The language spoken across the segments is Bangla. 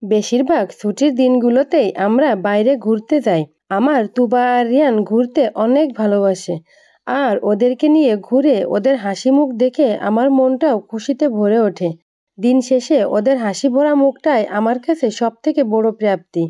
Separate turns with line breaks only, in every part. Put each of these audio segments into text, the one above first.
বেশিরভাগ ছুটির দিনগুলোতেই আমরা বাইরে ঘুরতে যাই। আমার তুবা আর রিয়ান ঘুরতে অনেক ভালোবাসে। আর ওদেরকে নিয়ে ঘুরে ওদের হাসি মুখ দেখে আমার মনটাও খুশিতে ভরে ওঠে। দিন শেষে ওদের হাসি ভরা মুখটাই আমার কাছে সবথেকে বড় প্রাপ্তি।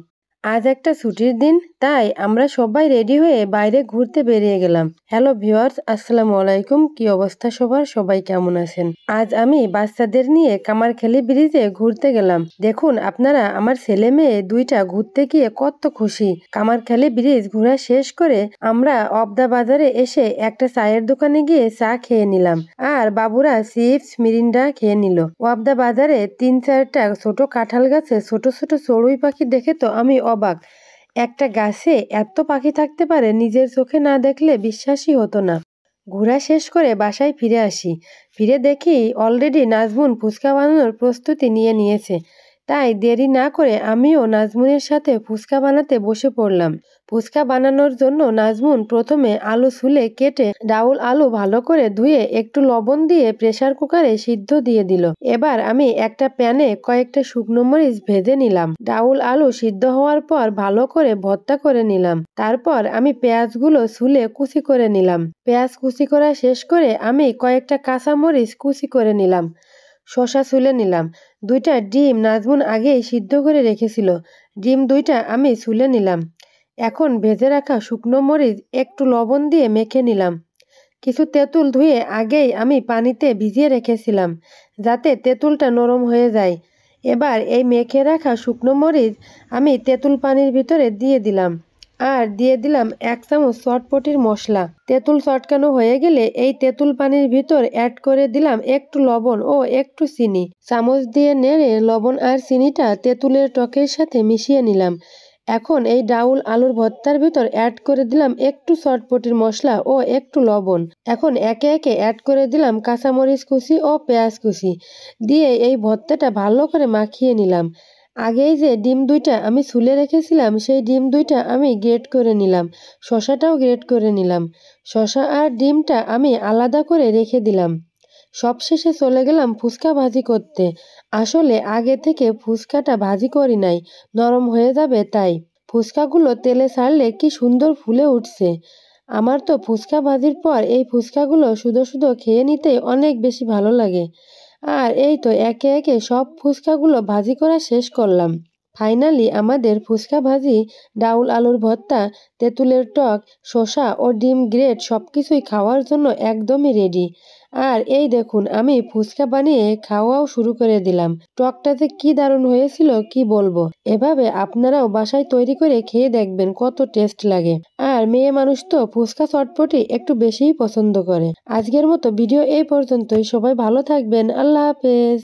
আজ একটা ছুটির দিন, তাই আমরা সবাই রেডি হয়ে বাইরে ঘুরতে বেরিয়ে গেলাম। হ্যালো ভিউয়ার্স, আসসালামু আলাইকুম। কি অবস্থা সবার? সবাই কেমন আছেন? আজ আমি বাচ্চাদের নিয়ে কামারখালী ব্রিজে ঘুরতে গেলাম। দেখুন আপনারা, আমার ছেলে মেয়ে দুইটা ঘুরতে গিয়ে কত খুশি। কামারখালী ব্রিজ ঘোরা শেষ করে আমরা অবদা বাজারে এসে একটা চায়ের দোকানে গিয়ে চা খেয়ে নিলাম। আর বাবুরা চিপস মিরিন্ডা খেয়ে নিল। অবদা বাজারে ৩-৪টা ছোট কাঁঠাল গাছে ছোট ছোট চড়ুই পাখি দেখে তো আমি অবাক। একটা গাছে এত পাখি থাকতে পারে, নিজের চোখে না দেখলে বিশ্বাসই হতো না। ঘোরা শেষ করে বাসায় ফিরে আসি। ফিরে দেখি অলরেডি নাজমুন ফুচকা বানানোর প্রস্তুতি নিয়ে নিয়েছে। তাই দেরি না করে আমিও নাজমুনের সাথে ফুচকা বানাতে বসে পড়লাম। ফুচকা বানানোর জন্য নাজমুন প্রথমে আলু ছুলে কেটে ডাউল আলু ভালো করে ধুয়ে একটু লবণ দিয়ে প্রেসার কুকারে সিদ্ধ দিয়ে দিল। এবার আমি একটা প্যানে কয়েকটা শুকনো মরিচ ভেজে নিলাম। ডাউল আলু সিদ্ধ হওয়ার পর ভালো করে ভর্তা করে নিলাম। তারপর আমি পেঁয়াজগুলো ছুলে কুচি করে নিলাম। পেঁয়াজ কুচি করা শেষ করে আমি কয়েকটা কাঁচা মরিচ কুচি করে নিলাম। শসা ছুলে নিলাম। 2টা ডিম নাজমুন আগেই সিদ্ধ করে রেখেছিল। ডিম 2টা আমি ছুলে নিলাম। এখন ভেজে রাখা শুকনো মরিচ একটু লবণ দিয়ে মেখে নিলাম। কিছু তেঁতুল ধুয়ে আগেই আমি পানিতে ভিজিয়ে রেখেছিলাম, যাতে তেঁতুলটা নরম হয়ে যায়। এবার এই মেখে রাখা শুকনো মরিচ আমি তেঁতুল পানির ভিতরে দিয়ে দিলাম। আর দিয়ে দিলাম 1 চামচ চটপটির মশলা। তেঁতুল চটকানো হয়ে গেলে এই তেঁতুল পানির ভিতর অ্যাড করে দিলাম একটু লবণ ও একটু চিনি। চামচ দিয়ে নেড়ে লবণ আর চিনিটা তেঁতুলের টকের সাথে মিশিয়ে নিলাম। এখন এই ডাউল আলুর ভর্তার ভিতর অ্যাড করে দিলাম একটু চটপটির মশলা ও একটু লবণ। এখন একে একে অ্যাড করে দিলাম কাঁচামরিচ কুচি ও পেঁয়াজ কুচি দিয়ে এই ভর্তাটা ভালো করে মাখিয়ে নিলাম। আগেই যে ডিম 2টা আমি ছুলে রেখেছিলাম, সেই ডিম 2টা আমি গ্রেট করে নিলাম। শসাটাও গ্রেট করে নিলাম। শসা আর ডিমটা আমি আলাদা করে রেখে দিলাম। সবশেষে চলে গেলাম ফুচকা ভাজি করতে। আসলে আগে থেকে ফুচকাটা ভাজি করি নাই, নরম হয়ে যাবে তাই। ফুচকাগুলো তেলে ছাড়লে কি সুন্দর ফুলে উঠছে। আমার তো ফুচকা ভাজির পর এই ফুচকাগুলো শুধু শুধু খেয়ে নিতেই অনেক বেশি ভালো লাগে। আর এই তো একে একে সব ফুচকাগুলো ভাজি করা শেষ করলাম। ফাইনালি আমাদের ফুচকা ভাজি, ডাউল আলুর ভর্তা, তেঁতুলের টক, শসা ও ডিম গ্রেট সবকিছুই খাওয়ার জন্য একদমই রেডি। আর এই দেখুন, আমি ফুচকা বানিয়ে খাওয়াও শুরু করে দিলাম। টকটা যে কি দারুণ হয়েছিল কি বলবো। এভাবে আপনারাও বাসায় তৈরি করে খেয়ে দেখবেন কত টেস্ট লাগে। আর মেয়ে মানুষ তো ফুচকা চটপটি একটু বেশিই পছন্দ করে। আজকের মতো ভিডিও এই পর্যন্তই। সবাই ভালো থাকবেন। আল্লাহ হাফেজ।